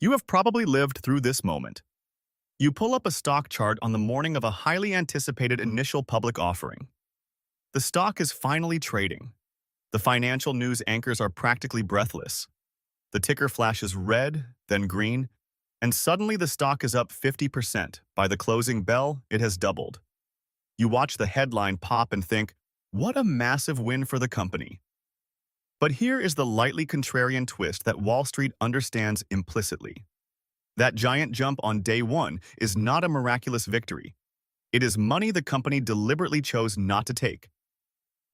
You have probably lived through this moment. You pull up a stock chart on the morning of a highly anticipated initial public offering. The stock is finally trading. The financial news anchors are practically breathless. The ticker flashes red, then green, and suddenly the stock is up 50%. By the closing bell, it has doubled. You watch the headline pop and think, what a massive win for the company. But here is the lightly contrarian twist that Wall Street understands implicitly. That giant jump on day one is not a miraculous victory. It is money the company deliberately chose not to take.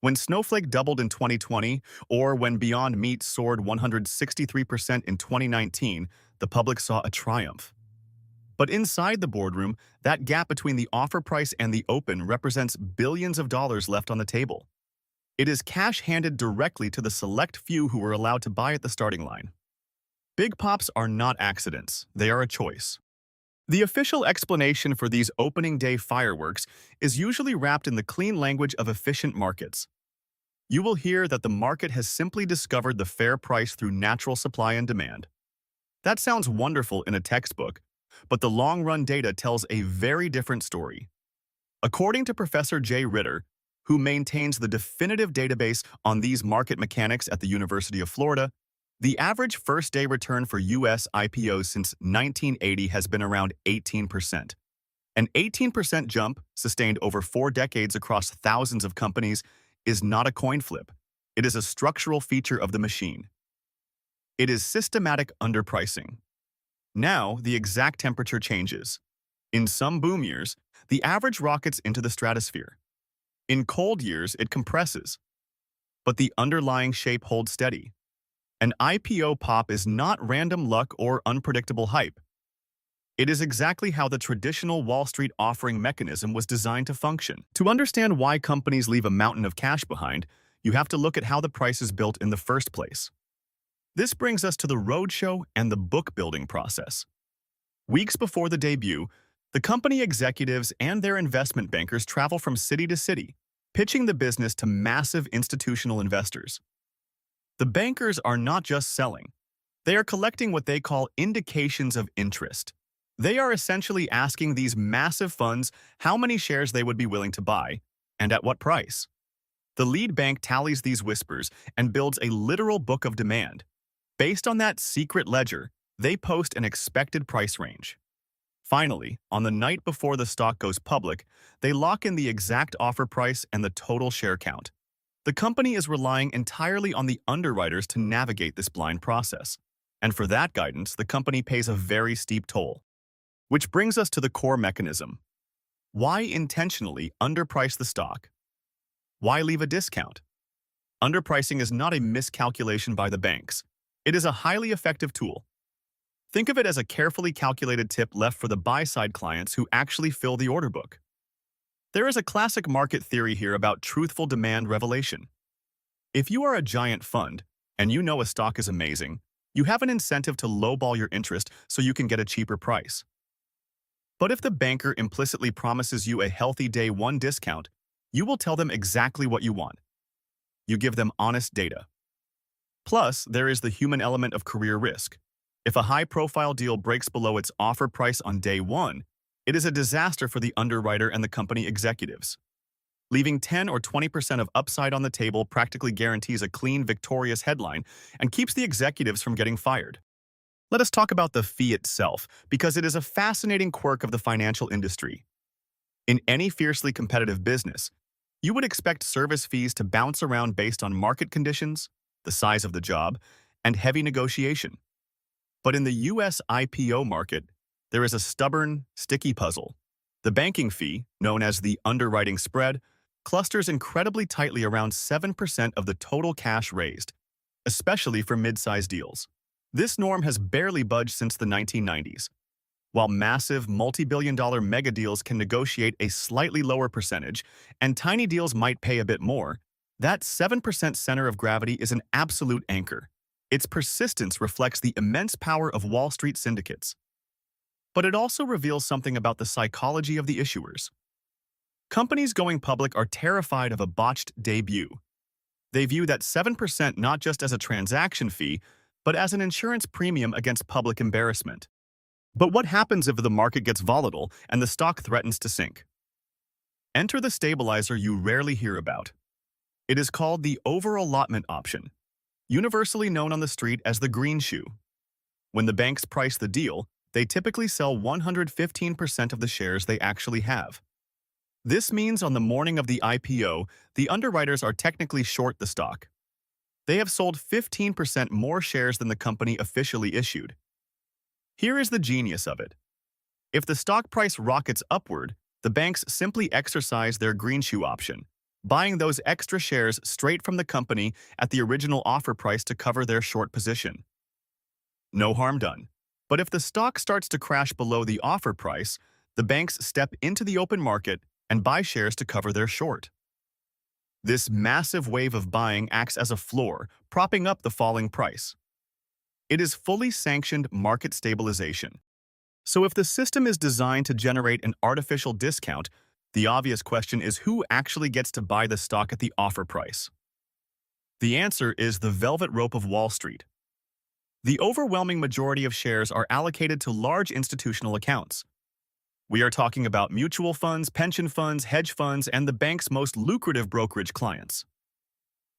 When Snowflake doubled in 2020, or when Beyond Meat soared 163% in 2019, the public saw a triumph. But inside the boardroom, that gap between the offer price and the open represents billions of dollars left on the table. It is cash handed directly to the select few who were allowed to buy at the starting line. Big pops are not accidents, they are a choice. The official explanation for these opening day fireworks is usually wrapped in the clean language of efficient markets. You will hear that the market has simply discovered the fair price through natural supply and demand. That sounds wonderful in a textbook, but the long-run data tells a very different story. According to Professor Jay Ritter, who maintains the definitive database on these market mechanics at the University of Florida, the average first-day return for U.S. IPOs since 1980 has been around 18%. An 18% jump, sustained over 4 decades across thousands of companies, is not a coin flip. It is a structural feature of the machine. It is systematic underpricing. Now, the exact temperature changes. In some boom years, the average rockets into the stratosphere. In cold years, it compresses. But the underlying shape holds steady. An IPO pop is not random luck or unpredictable hype. It is exactly how the traditional Wall Street offering mechanism was designed to function. To understand why companies leave a mountain of cash behind, you have to look at how the price is built in the first place. This brings us to the roadshow and the book-building process. Weeks before the debut, the company executives and their investment bankers travel from city to city, pitching the business to massive institutional investors. The bankers are not just selling. They are collecting what they call indications of interest. They are essentially asking these massive funds how many shares they would be willing to buy, and at what price. The lead bank tallies these whispers and builds a literal book of demand. Based on that secret ledger, they post an expected price range. Finally, on the night before the stock goes public, they lock in the exact offer price and the total share count. The company is relying entirely on the underwriters to navigate this blind process. And for that guidance, the company pays a very steep toll. Which brings us to the core mechanism. Why intentionally underprice the stock? Why leave a discount? Underpricing is not a miscalculation by the banks. It is a highly effective tool. Think of it as a carefully calculated tip left for the buy-side clients who actually fill the order book. There is a classic market theory here about truthful demand revelation. If you are a giant fund, and you know a stock is amazing, you have an incentive to lowball your interest so you can get a cheaper price. But if the banker implicitly promises you a healthy day one discount, you will tell them exactly what you want. You give them honest data. Plus, there is the human element of career risk. If a high-profile deal breaks below its offer price on day one, it is a disaster for the underwriter and the company executives. Leaving 10 or 20% of upside on the table practically guarantees a clean, victorious headline and keeps the executives from getting fired. Let us talk about the fee itself, because it is a fascinating quirk of the financial industry. In any fiercely competitive business, you would expect service fees to bounce around based on market conditions, the size of the job, and heavy negotiation. But in the US IPO market, there is a stubborn, sticky puzzle. The banking fee, known as the underwriting spread, clusters incredibly tightly around 7% of the total cash raised, especially for mid-sized deals. This norm has barely budged since the 1990s. While massive, multi-billion-dollar mega deals can negotiate a slightly lower percentage, and tiny deals might pay a bit more, that 7% center of gravity is an absolute anchor. Its persistence reflects the immense power of Wall Street syndicates. But it also reveals something about the psychology of the issuers. Companies going public are terrified of a botched debut. They view that 7% not just as a transaction fee, but as an insurance premium against public embarrassment. But what happens if the market gets volatile and the stock threatens to sink? Enter the stabilizer you rarely hear about. It is called the over-allotment option, universally known on the street as the green shoe. When the banks price the deal, they typically sell 115% of the shares they actually have. This means on the morning of the IPO, the underwriters are technically short the stock. They have sold 15% more shares than the company officially issued. Here is the genius of it. If the stock price rockets upward, the banks simply exercise their green shoe option, buying those extra shares straight from the company at the original offer price to cover their short position. No harm done. But if the stock starts to crash below the offer price, the banks step into the open market and buy shares to cover their short. This massive wave of buying acts as a floor, propping up the falling price. It is fully sanctioned market stabilization. So if the system is designed to generate an artificial discount, the obvious question is who actually gets to buy the stock at the offer price? The answer is the velvet rope of Wall Street. The overwhelming majority of shares are allocated to large institutional accounts. We are talking about mutual funds, pension funds, hedge funds, and the bank's most lucrative brokerage clients.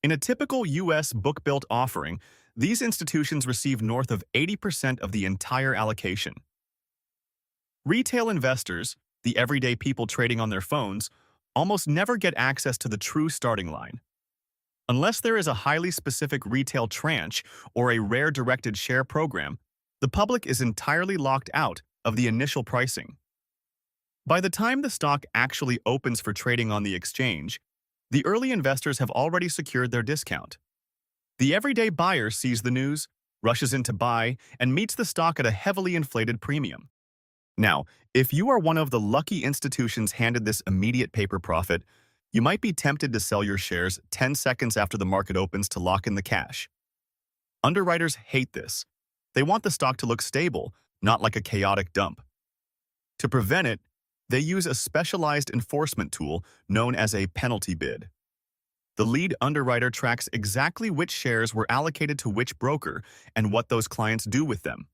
In a typical U.S. book-built offering, these institutions receive north of 80% of the entire allocation. Retail investors, the everyday people trading on their phones, almost never get access to the true starting line. Unless there is a highly specific retail tranche or a rare directed share program, the public is entirely locked out of the initial pricing. By the time the stock actually opens for trading on the exchange, the early investors have already secured their discount. The everyday buyer sees the news, rushes in to buy, and meets the stock at a heavily inflated premium. Now, if you are one of the lucky institutions handed this immediate paper profit, you might be tempted to sell your shares 10 seconds after the market opens to lock in the cash. Underwriters hate this. They want the stock to look stable, not like a chaotic dump. To prevent it, they use a specialized enforcement tool known as a penalty bid. The lead underwriter tracks exactly which shares were allocated to which broker and what those clients do with them.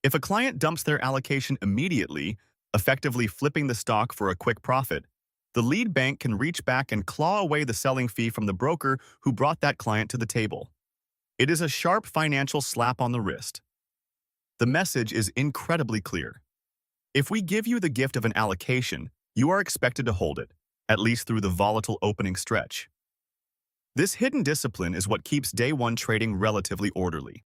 If a client dumps their allocation immediately, effectively flipping the stock for a quick profit, the lead bank can reach back and claw away the selling fee from the broker who brought that client to the table. It is a sharp financial slap on the wrist. The message is incredibly clear. If we give you the gift of an allocation, you are expected to hold it, at least through the volatile opening stretch. This hidden discipline is what keeps day one trading relatively orderly.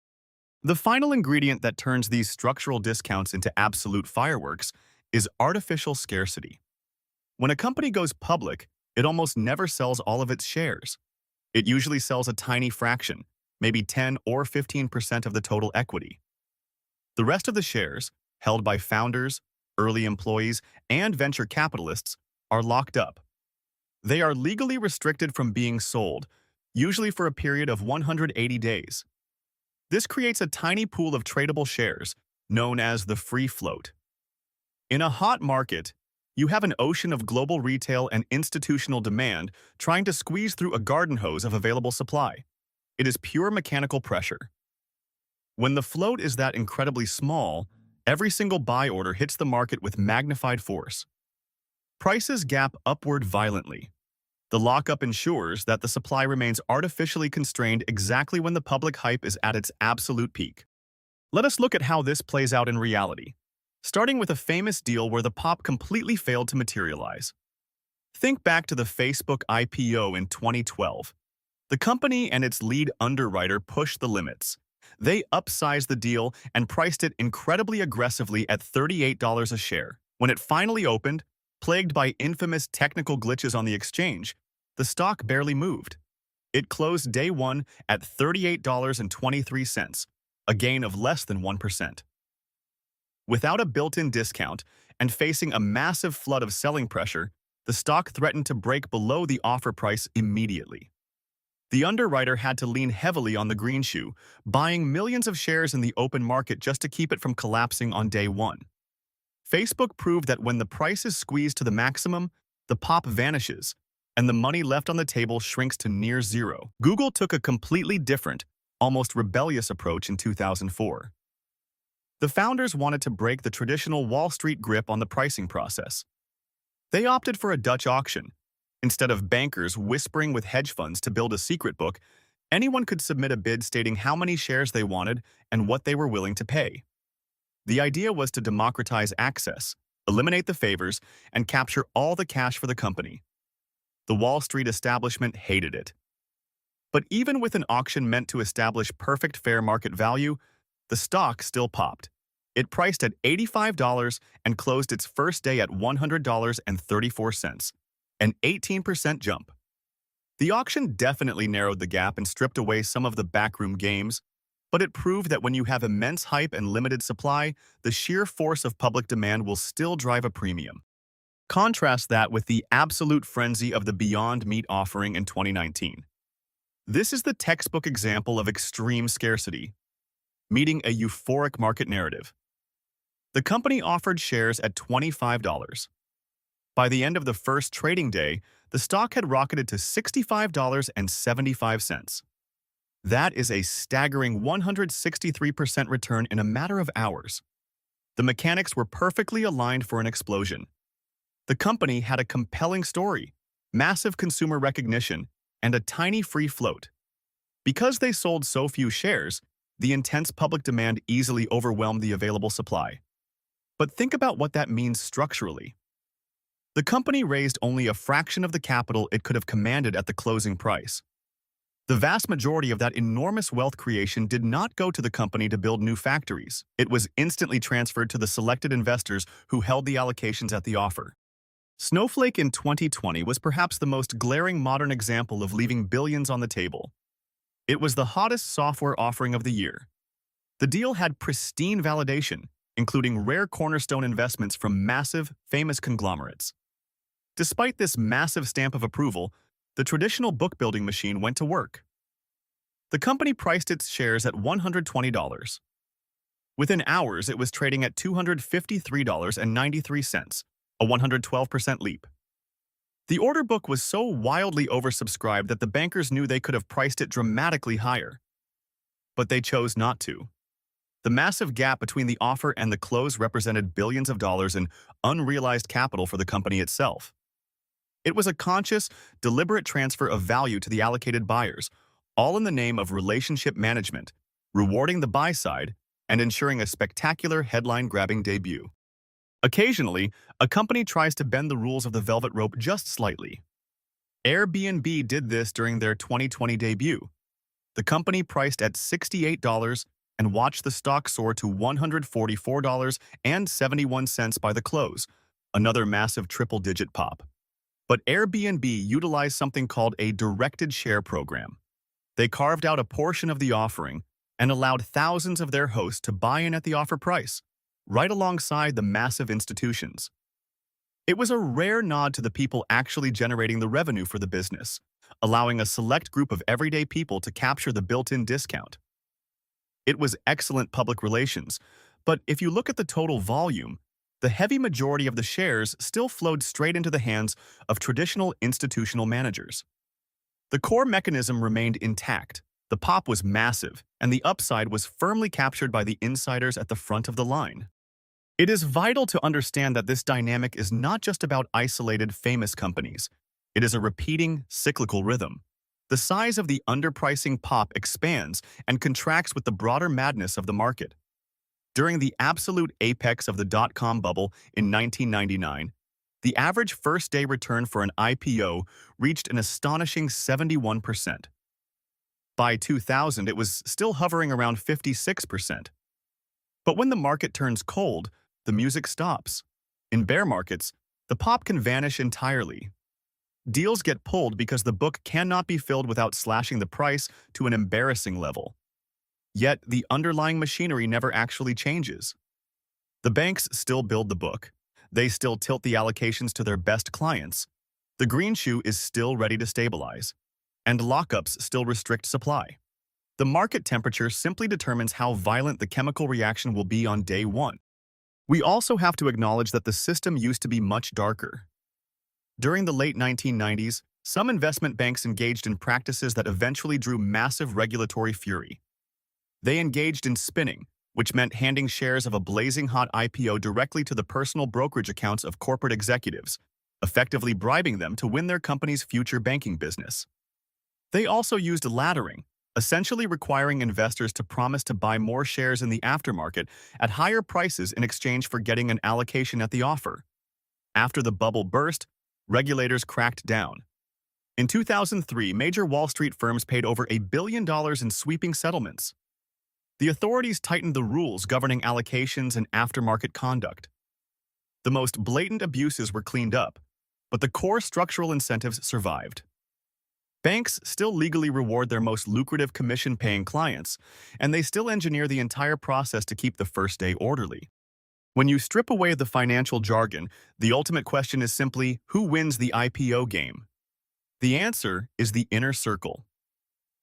The final ingredient that turns these structural discounts into absolute fireworks is artificial scarcity. When a company goes public, it almost never sells all of its shares. It usually sells a tiny fraction, maybe 10 or 15% of the total equity. The rest of the shares, held by founders, early employees, and venture capitalists, are locked up. They are legally restricted from being sold, usually for a period of 180 days. This creates a tiny pool of tradable shares, known as the free float. In a hot market, you have an ocean of global retail and institutional demand trying to squeeze through a garden hose of available supply. It is pure mechanical pressure. When the float is that incredibly small, every single buy order hits the market with magnified force. Prices gap upward violently. The lockup ensures that the supply remains artificially constrained exactly when the public hype is at its absolute peak. Let us look at how this plays out in reality, starting with a famous deal where the pop completely failed to materialize. Think back to the Facebook IPO in 2012. The company and its lead underwriter pushed the limits. They upsized the deal and priced it incredibly aggressively at $38 a share. When it finally opened, plagued by infamous technical glitches on the exchange, the stock barely moved. It closed day one at $38.23, a gain of less than 1%. Without a built-in discount and facing a massive flood of selling pressure, the stock threatened to break below the offer price immediately. The underwriter had to lean heavily on the green shoe, buying millions of shares in the open market just to keep it from collapsing on day one. Facebook proved that when the price is squeezed to the maximum, the pop vanishes, and the money left on the table shrinks to near zero. Google took a completely different, almost rebellious approach in 2004. The founders wanted to break the traditional Wall Street grip on the pricing process. They opted for a Dutch auction. Instead of bankers whispering with hedge funds to build a secret book, anyone could submit a bid stating how many shares they wanted and what they were willing to pay. The idea was to democratize access, eliminate the favors, and capture all the cash for the company. The Wall Street establishment hated it. But even with an auction meant to establish perfect fair market value, the stock still popped. It priced at $85 and closed its first day at $100.34, an 18% jump. The auction definitely narrowed the gap and stripped away some of the backroom games, but it proved that when you have immense hype and limited supply, the sheer force of public demand will still drive a premium. Contrast that with the absolute frenzy of the Beyond Meat offering in 2019. This is the textbook example of extreme scarcity, meeting a euphoric market narrative. The company offered shares at $25. By the end of the first trading day, the stock had rocketed to $65.75. That is a staggering 163% return in a matter of hours. The mechanics were perfectly aligned for an explosion. The company had a compelling story, massive consumer recognition, and a tiny free float. Because they sold so few shares, the intense public demand easily overwhelmed the available supply. But think about what that means structurally. The company raised only a fraction of the capital it could have commanded at the closing price. The vast majority of that enormous wealth creation did not go to the company to build new factories. It was instantly transferred to the selected investors who held the allocations at the offer. Snowflake in 2020 was perhaps the most glaring modern example of leaving billions on the table. It was the hottest software offering of the year. The deal had pristine validation, including rare cornerstone investments from massive, famous conglomerates. Despite this massive stamp of approval, the traditional book-building machine went to work. The company priced its shares at $120. Within hours, it was trading at $253.93, a 112% leap. The order book was so wildly oversubscribed that the bankers knew they could have priced it dramatically higher. But they chose not to. The massive gap between the offer and the close represented billions of dollars in unrealized capital for the company itself. It was a conscious, deliberate transfer of value to the allocated buyers, all in the name of relationship management, rewarding the buy side, and ensuring a spectacular headline-grabbing debut. Occasionally, a company tries to bend the rules of the velvet rope just slightly. Airbnb did this during their 2020 debut. The company priced at $68 and watched the stock soar to $144.71 by the close, another massive triple-digit pop. But Airbnb utilized something called a directed share program. They carved out a portion of the offering and allowed thousands of their hosts to buy in at the offer price, right alongside the massive institutions. It was a rare nod to the people actually generating the revenue for the business, allowing a select group of everyday people to capture the built-in discount. It was excellent public relations, but if you look at the total volume, the heavy majority of the shares still flowed straight into the hands of traditional institutional managers. The core mechanism remained intact, the pop was massive, and the upside was firmly captured by the insiders at the front of the line. It is vital to understand that this dynamic is not just about isolated famous companies. It is a repeating, cyclical rhythm. The size of the underpricing pop expands and contracts with the broader madness of the market. During the absolute apex of the dot-com bubble in 1999, the average first-day return for an IPO reached an astonishing 71%. By 2000, it was still hovering around 56%. But when the market turns cold, the music stops. In bear markets, the pop can vanish entirely. Deals get pulled because the book cannot be filled without slashing the price to an embarrassing level. Yet, the underlying machinery never actually changes. The banks still build the book. They still tilt the allocations to their best clients. The green shoe is still ready to stabilize. And lockups still restrict supply. The market temperature simply determines how violent the chemical reaction will be on day one. We also have to acknowledge that the system used to be much darker. During the late 1990s, some investment banks engaged in practices that eventually drew massive regulatory fury. They engaged in spinning, which meant handing shares of a blazing hot IPO directly to the personal brokerage accounts of corporate executives, effectively bribing them to win their company's future banking business. They also used laddering, essentially requiring investors to promise to buy more shares in the aftermarket at higher prices in exchange for getting an allocation at the offer. After the bubble burst, regulators cracked down. In 2003, major Wall Street firms paid over $1 billion in sweeping settlements. The authorities tightened the rules governing allocations and aftermarket conduct. The most blatant abuses were cleaned up, but the core structural incentives survived. Banks still legally reward their most lucrative commission-paying clients, and they still engineer the entire process to keep the first day orderly. When you strip away the financial jargon, the ultimate question is simply, who wins the IPO game? The answer is the inner circle.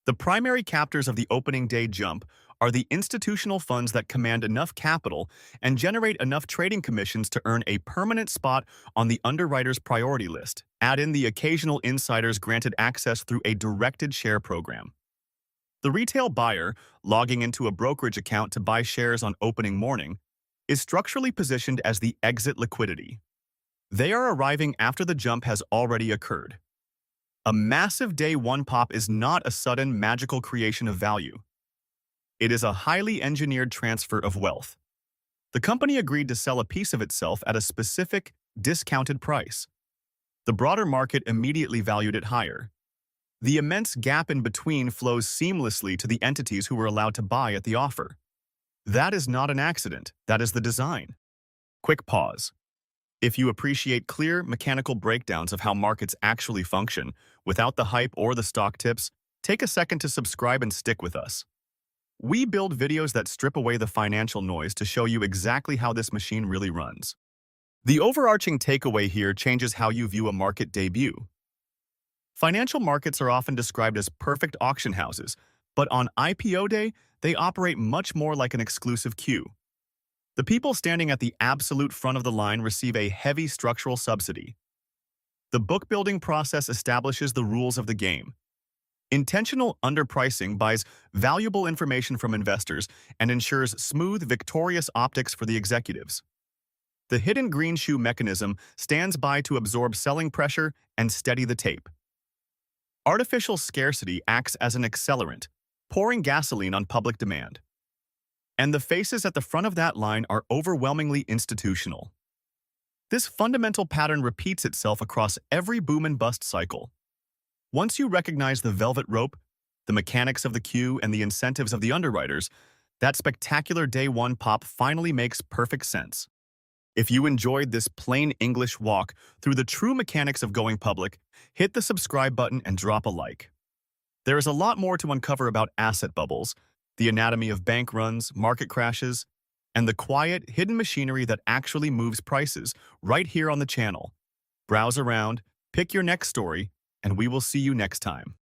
The primary captors of the opening day jump are the institutional funds that command enough capital and generate enough trading commissions to earn a permanent spot on the underwriter's priority list. Add in the occasional insiders granted access through a directed share program. The retail buyer, logging into a brokerage account to buy shares on opening morning, is structurally positioned as the exit liquidity. They are arriving after the jump has already occurred. A massive day one pop is not a sudden magical creation of value. It is a highly engineered transfer of wealth. The company agreed to sell a piece of itself at a specific, discounted price. The broader market immediately valued it higher. The immense gap in between flows seamlessly to the entities who were allowed to buy at the offer. That is not an accident, that is the design. Quick pause. If you appreciate clear, mechanical breakdowns of how markets actually function, without the hype or the stock tips, take a second to subscribe and stick with us. We build videos that strip away the financial noise to show you exactly how this machine really runs. The overarching takeaway here changes how you view a market debut. Financial markets are often described as perfect auction houses, but on IPO day, they operate much more like an exclusive queue. The people standing at the absolute front of the line receive a heavy structural subsidy. The book-building process establishes the rules of the game. Intentional underpricing buys valuable information from investors and ensures smooth, victorious optics for the executives. The hidden green shoe mechanism stands by to absorb selling pressure and steady the tape. Artificial scarcity acts as an accelerant, pouring gasoline on public demand. And the faces at the front of that line are overwhelmingly institutional. This fundamental pattern repeats itself across every boom and bust cycle. Once you recognize the velvet rope, the mechanics of the queue, and the incentives of the underwriters, that spectacular day one pop finally makes perfect sense. If you enjoyed this plain English walk through the true mechanics of going public, hit the subscribe button and drop a like. There is a lot more to uncover about asset bubbles, the anatomy of bank runs, market crashes, and the quiet, hidden machinery that actually moves prices right here on the channel. Browse around, pick your next story, and we will see you next time.